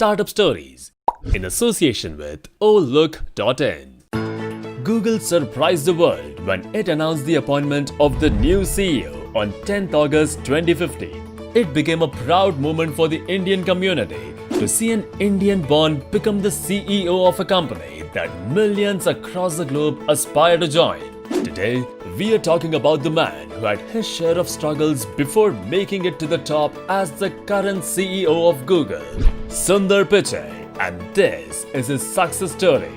Startup Stories in association with Olook.in. Google surprised the world when it announced the appointment of the new CEO on 10th August 2015. It became a proud moment for the Indian community to see an Indian-born become the CEO of a company that millions across the globe aspire to join. Today, we are talking about the man who had his share of struggles before making it to the top as the current CEO of Google, Sundar Pichai, and this is his success story.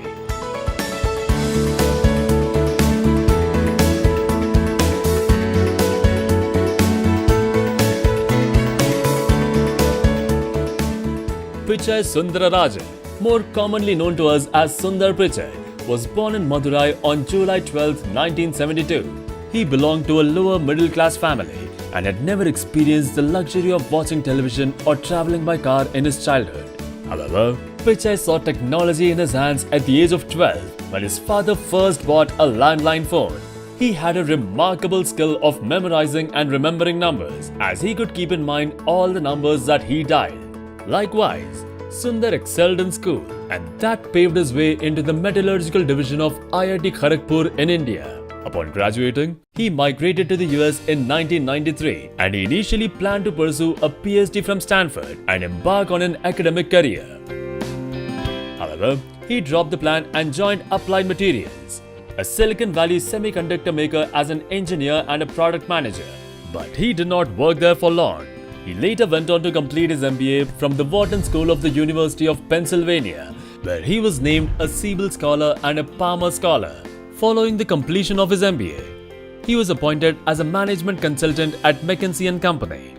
Pichai Sundararajan, more commonly known to us as Sundar Pichai, was born in Madurai on July 12, 1972. He belonged to a lower middle class family and had never experienced the luxury of watching television or traveling by car in his childhood. However, Pichai saw technology in his hands at the age of 12 when his father first bought a landline phone. He had a remarkable skill of memorizing and remembering numbers, as he could keep in mind all the numbers that he dialed. Likewise, Sundar excelled in school, and that paved his way into the metallurgical division of IIT Kharagpur in India. Upon graduating, he migrated to the US in 1993, and he initially planned to pursue a PhD from Stanford and embark on an academic career. However, he dropped the plan and joined Applied Materials, a Silicon Valley semiconductor maker, as an engineer and a product manager. But he did not work there for long. He later went on to complete his MBA from the Wharton School of the University of Pennsylvania, where he was named a Siebel Scholar and a Palmer Scholar. Following the completion of his MBA, he was appointed as a management consultant at McKinsey & Company.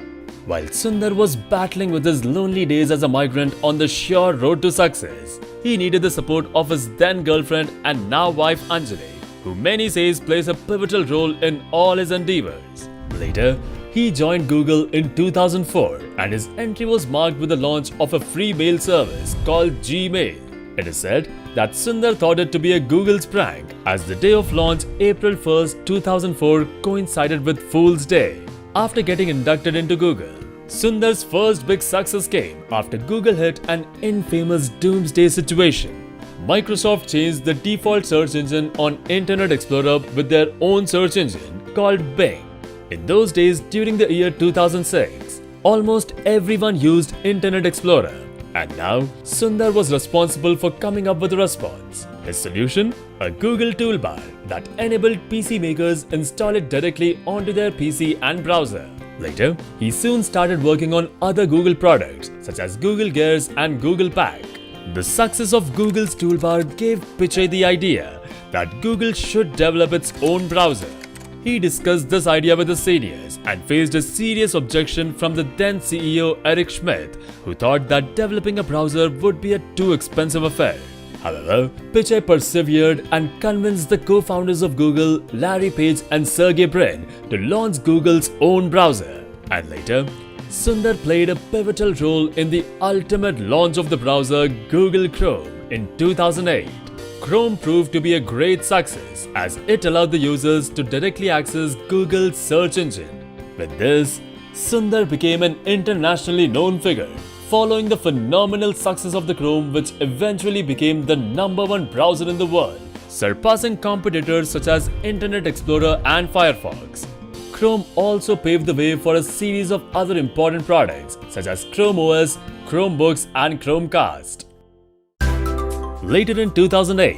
While Sundar was battling with his lonely days as a migrant on the sure road to success, he needed the support of his then girlfriend and now wife Anjali, who many say plays a pivotal role in all his endeavors. Later, he joined Google in 2004, and his entry was marked with the launch of a free mail service called Gmail. It is said that Sundar thought it to be a Google's prank, as the day of launch, April 1st, 2004, coincided with Fool's Day. After getting inducted into Google, Sundar's first big success came after Google hit an infamous doomsday situation. Microsoft changed the default search engine on Internet Explorer with their own search engine called Bing. In those days, during the year 2006, almost everyone used Internet Explorer, and now Sundar was responsible for coming up with a response. His solution? A Google toolbar that enabled PC makers install it directly onto their PC and browser. Later, he soon started working on other Google products such as Google Gears and Google Pack. The success of Google's toolbar gave Pichai the idea that Google should develop its own browser. He discussed this idea with his seniors and faced a serious objection from the then CEO Eric Schmidt, who thought that developing a browser would be a too expensive affair. However, Pichai persevered and convinced the co-founders of Google, Larry Page and Sergey Brin, to launch Google's own browser. And later, Sundar played a pivotal role in the ultimate launch of the browser Google Chrome in 2008. Chrome proved to be a great success, as it allowed the users to directly access Google's search engine. With this, Sundar became an internationally known figure, following the phenomenal success of the Chrome, which eventually became the #1 browser in the world, surpassing competitors such as Internet Explorer and Firefox. Chrome also paved the way for a series of other important products such as Chrome OS, Chromebooks and Chromecast. Later in 2008,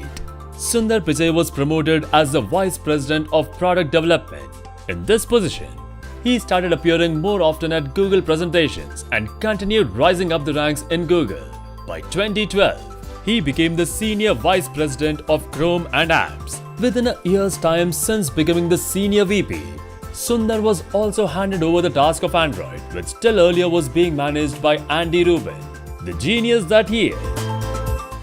Sundar Pichai was promoted as the Vice President of Product Development. In this position, he started appearing more often at Google presentations and continued rising up the ranks in Google. By 2012, he became the Senior Vice President of Chrome and Apps. Within a year's time since becoming the Senior VP, Sundar was also handed over the task of Android, which till earlier was being managed by Andy Rubin. The genius that he is,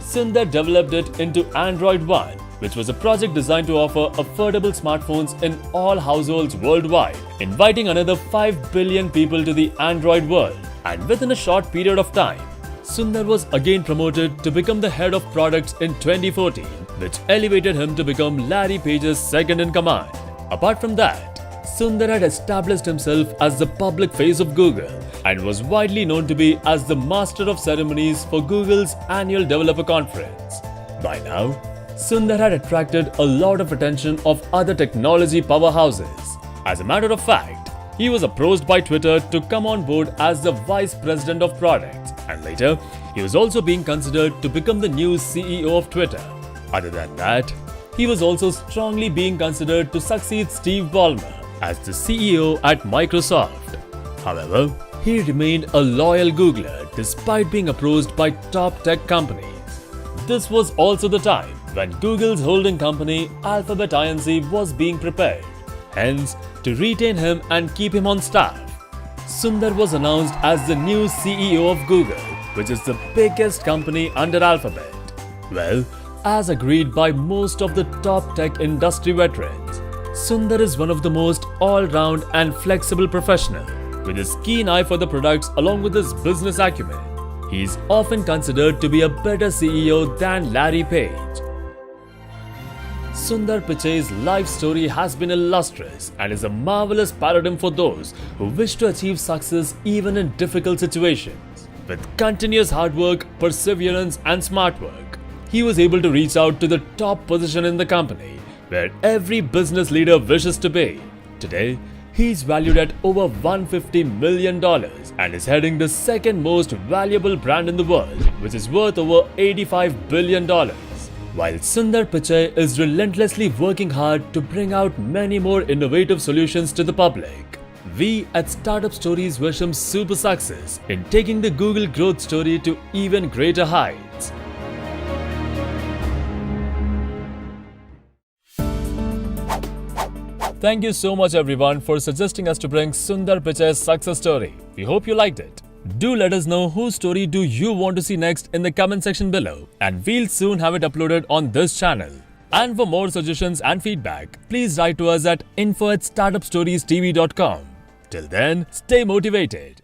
Sundar developed it into Android One, which was a project designed to offer affordable smartphones in all households worldwide, inviting another 5 billion people to the Android world. And within a short period of time, Sundar was again promoted to become the head of products in 2014, which elevated him to become Larry Page's second in command. Apart from that, Sundar had established himself as the public face of Google and was widely known to be as the master of ceremonies for Google's annual developer conference. By now, Sundar had attracted a lot of attention of other technology powerhouses. As a matter of fact, he was approached by Twitter to come on board as the vice president of products, and later, he was also being considered to become the new CEO of Twitter. Other than that, he was also strongly being considered to succeed Steve Ballmer as the CEO at Microsoft. However, he remained a loyal Googler despite being approached by top tech companies. This was also the time when Google's holding company Alphabet Inc. was being prepared. Hence, to retain him and keep him on staff, Sundar was announced as the new CEO of Google, which is the biggest company under Alphabet. Well, as agreed by most of the top tech industry veterans, Sundar is one of the most all-round and flexible professional, with his keen eye for the products along with his business acumen. He is often considered to be a better CEO than Larry Page. Sundar Pichai's life story has been illustrious and is a marvelous paradigm for those who wish to achieve success even in difficult situations. With continuous hard work, perseverance and smart work, he was able to reach out to the top position in the company where every business leader wishes to be. Today, he is valued at over $150 million and is heading the second most valuable brand in the world, which is worth over $85 billion. While Sundar Pichai is relentlessly working hard to bring out many more innovative solutions to the public, we at Startup Stories wish him super success in taking the Google growth story to even greater heights. Thank you so much everyone for suggesting us to bring Sundar Pichai's success story. We hope you liked it. Do let us know whose story do you want to see next in the comment section below, and we'll soon have it uploaded on this channel. And for more suggestions and feedback, please write to us at info@startupstoriestv.com. Till then, stay motivated.